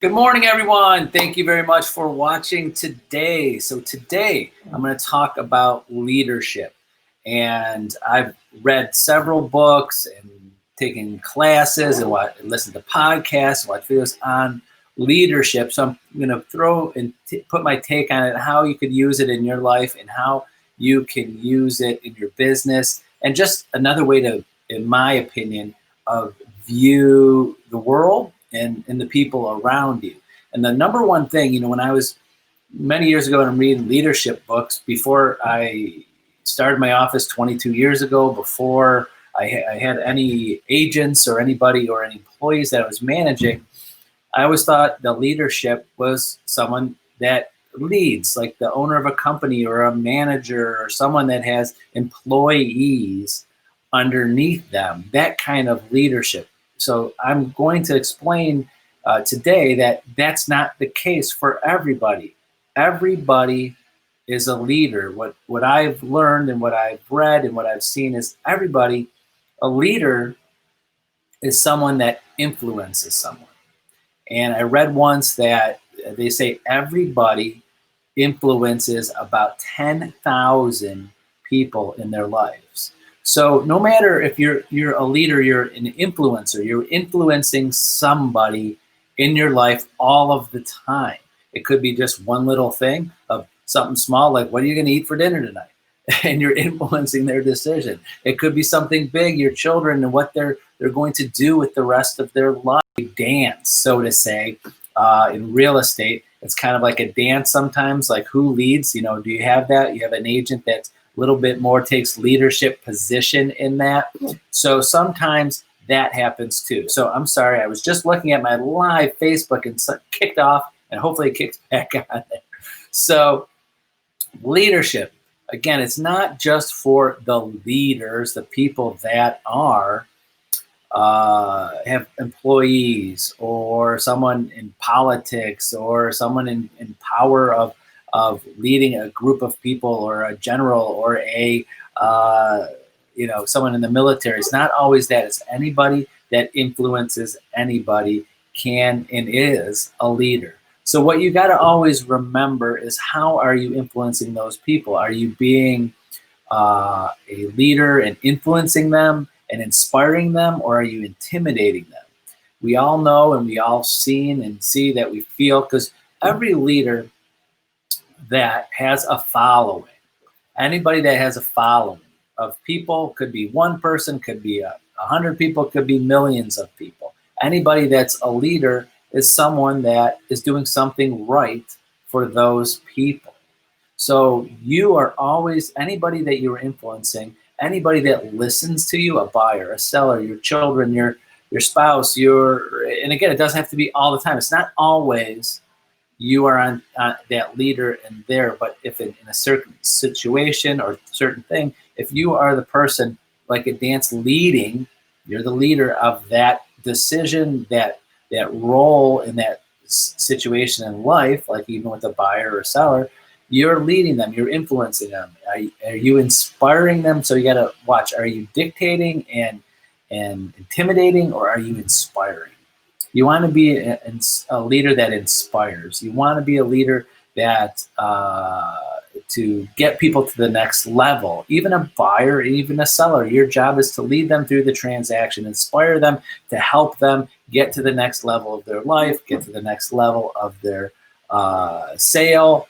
Good morning, everyone. Thank you very much for watching today. So today I'm going to talk about leadership. And I've read several books and taken classes and listened to podcasts, watch videos on leadership. So I'm going to throw and put my take on it, how you could use it in your life and how you can use it in your business. And just another way to, in my opinion, of view the world and the people around you. And the number one thing, when I was many years ago and I'm reading leadership books before I started my office 22 years ago, before I had any agents or anybody or any employees that I was managing, I always thought the leadership was someone that leads, like the owner of a company or a manager or someone that has employees underneath them, that kind of leadership. So I'm going to explain today that that's not the case for everybody. Everybody is a leader. What I've learned and what I've read and what I've seen is a leader is someone that influences someone. And I read once that they say everybody influences about 10,000 people in their lives. So no matter if you're a leader, you're an influencer, you're influencing somebody in your life all of the time. It could be just one little thing of something small, like what are you going to eat for dinner tonight? And you're influencing their decision. It could be something big, your children and what they're going to do with the rest of their life. Dance, so to say, in real estate, it's kind of like a dance sometimes, like who leads, do you have that? You have an agent that's a little bit more takes leadership position in that. So sometimes that happens too. So I'm sorry, I was just looking at my live Facebook and kicked off, and hopefully it kicks back on there. So leadership, again, it's not just for the leaders, the people that have employees or someone in politics or someone in power of leading a group of people or a general or a someone in the military. It's not always that. It's anybody that influences anybody can and is a leader. So what you got to always remember is, how are you influencing those people? Are you being a leader and influencing them and inspiring them, or are you intimidating them? We all know and we all seen and see that we feel, because every leader that has a following, anybody that has a following of people, could be one person, could be 100 people, could be millions of people. Anybody that's a leader is someone that is doing something right for those people. So you are always, anybody that you're influencing, anybody that listens to you, a buyer, a seller, your children, your spouse, and again, it doesn't have to be all the time. It's not always you are on that leader and there, but if in a certain situation or certain thing, if you are the person like a dance leading, you're the leader of that decision, that role in that situation in life, like even with a buyer or seller, you're leading them, you're influencing them. Are you inspiring them? So you got to watch, are you dictating and intimidating, or are you inspiring? You want to be a leader that inspires. You want to be a leader that to get people to the next level. Even a buyer, even a seller, your job is to lead them through the transaction, inspire them, to help them get to the next level of their life, get to the next level of their sale.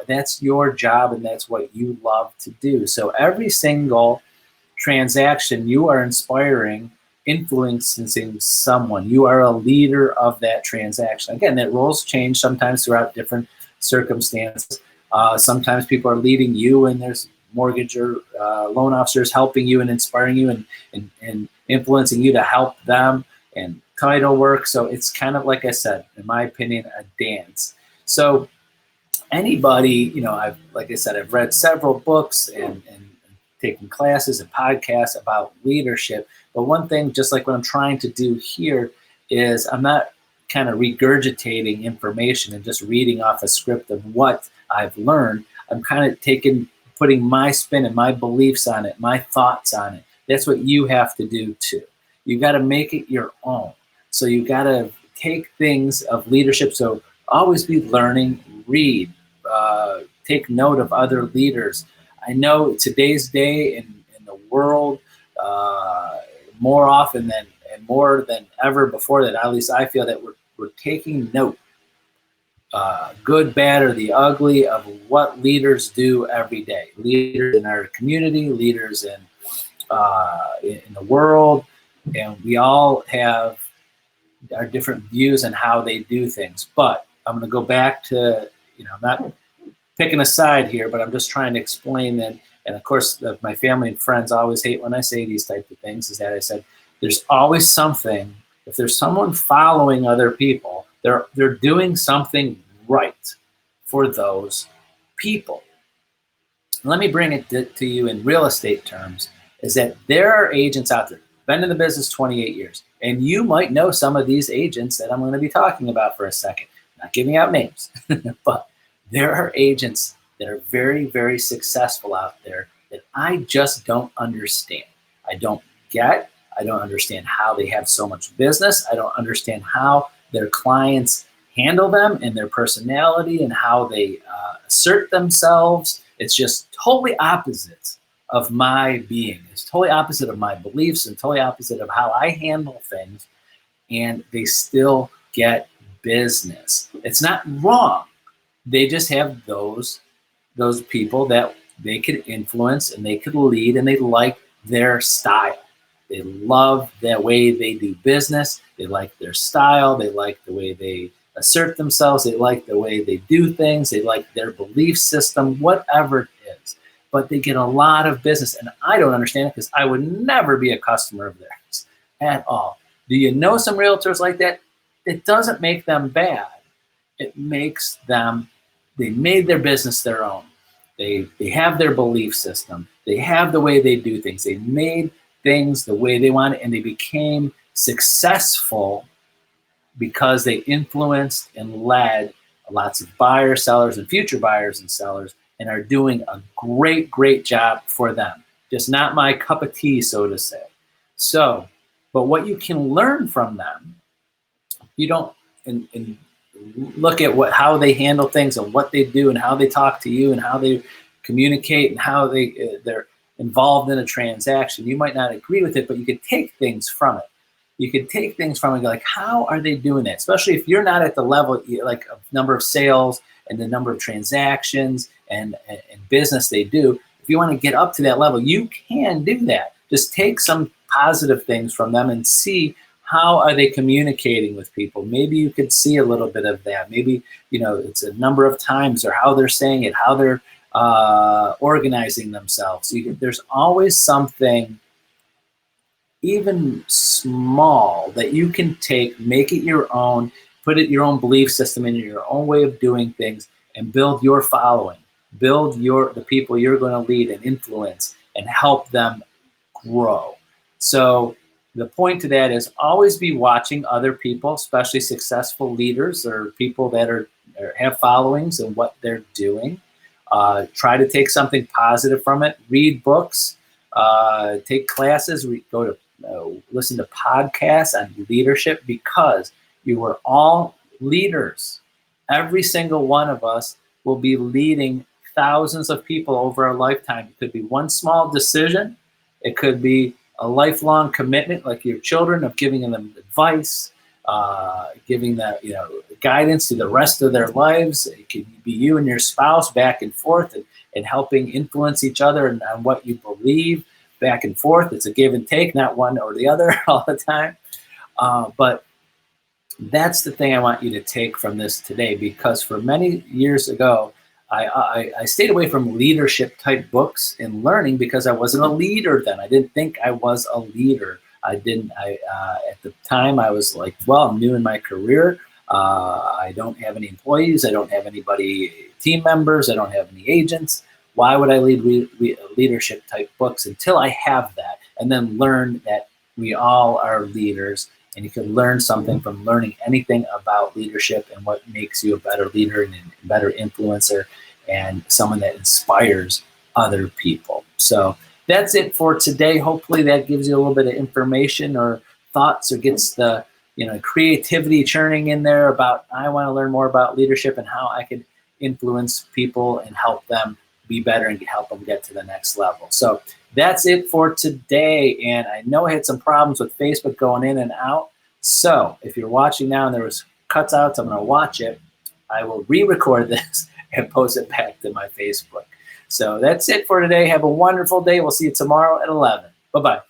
That's your job, and that's what you love to do. So every single transaction, you are inspiring, influencing someone. You are a leader of that transaction. Again, that roles change sometimes throughout different circumstances. Sometimes people are leading you, and there's mortgage or loan officers helping you and inspiring you and influencing you to help them, and title work. So it's kind of, like I said, in my opinion, a dance. So anybody, like I said, I've read several books and taken classes and podcasts about leadership. But one thing, just like what I'm trying to do here, is I'm not kind of regurgitating information and just reading off a script of what I've learned. I'm kind of putting my spin and my beliefs on it, my thoughts on it. That's what you have to do too. You got to make it your own. So you got to take things of leadership. So always be learning, read, take note of other leaders. I know today's day in the world, more often than and more than ever before, that at least I feel that we're taking note, good, bad, or the ugly, of what leaders do every day. Leaders in our community, leaders in the world, and we all have our different views on how they do things. But I'm going to go back to, I'm not picking a side here, but I'm just trying to explain that. And of course, my family and friends always hate when I say these type of things, is that I said, there's always something. If there's someone following other people, they're doing something right for those people. Let me bring it to you in real estate terms, is that there are agents out there, been in the business 28 years, and you might know some of these agents that I'm going to be talking about for a second. Not giving out names, but there are agents that are very, very successful out there that I just don't understand. I don't get. I don't understand how they have so much business. I don't understand how their clients handle them and their personality and how they assert themselves. It's just totally opposite of my being. It's totally opposite of my beliefs and totally opposite of how I handle things. And they still get business. It's not wrong. They just have those people that they could influence and they could lead, and they like their style. They love the way they do business. They like their style. They like the way they assert themselves. They like the way they do things. They like their belief system, whatever it is. But they get a lot of business, and I don't understand it because I would never be a customer of theirs at all. Do you know some realtors like that? It doesn't make them bad. It makes them, they made their business their own. They have their belief system. They have the way they do things. They made things the way they want it, and they became successful because they influenced and led lots of buyers, sellers, and future buyers and sellers, and are doing a great, great job for them. Just not my cup of tea, so to say. So, but what you can learn from them, you don't, and look at how they handle things and what they do and how they talk to you and how they communicate and how they're involved in a transaction. You might not agree with it, but you could take things from it. You could take things from it, like, how are they doing that? Especially if you're not at the level, like, of number of sales and the number of transactions and business they do. If you want to get up to that level, you can do that. Just take some positive things from them and see how are they communicating with people. Maybe you could see a little bit of that. Maybe, it's a number of times, or how they're saying it, how they're organizing themselves. There's always something, even small, that you can take, make it your own, put it your own belief system in, your own way of doing things, and build your following, build the people you're going to lead and influence and help them grow. So the point to that is always be watching other people, especially successful leaders or people that have followings and what they're doing. Try to take something positive from it. Read books, take classes, go to listen to podcasts on leadership, because you are all leaders. Every single one of us will be leading thousands of people over a lifetime. It could be one small decision. It could be a lifelong commitment, like your children, of giving them advice, giving them guidance to the rest of their lives. It could be you and your spouse back and forth, and helping influence each other on what you believe back and forth. It's a give and take, not one or the other all the time. But that's the thing I want you to take from this today, because for many years ago, I stayed away from leadership type books and learning because I wasn't a leader then. I didn't think I was a leader. At the time I was like, well, I'm new in my career. I don't have any employees. I don't have team members. I don't have any agents. Why would I read leadership type books until I have that, and then learn that we all are leaders, and you can learn something from learning anything about leadership and what makes you a better leader and a better influencer and someone that inspires other people. So that's it for today. Hopefully that gives you a little bit of information or thoughts, or gets the creativity churning in there about I want to learn more about leadership and how I can influence people and help them be better and help them get to the next level. So that's it for today. And I know I had some problems with Facebook going in and out. So if you're watching now and there was cutouts, I'm going to watch it. I will re-record this and post it back to my Facebook. So that's it for today. Have a wonderful day. We'll see you tomorrow at 11. Bye-bye.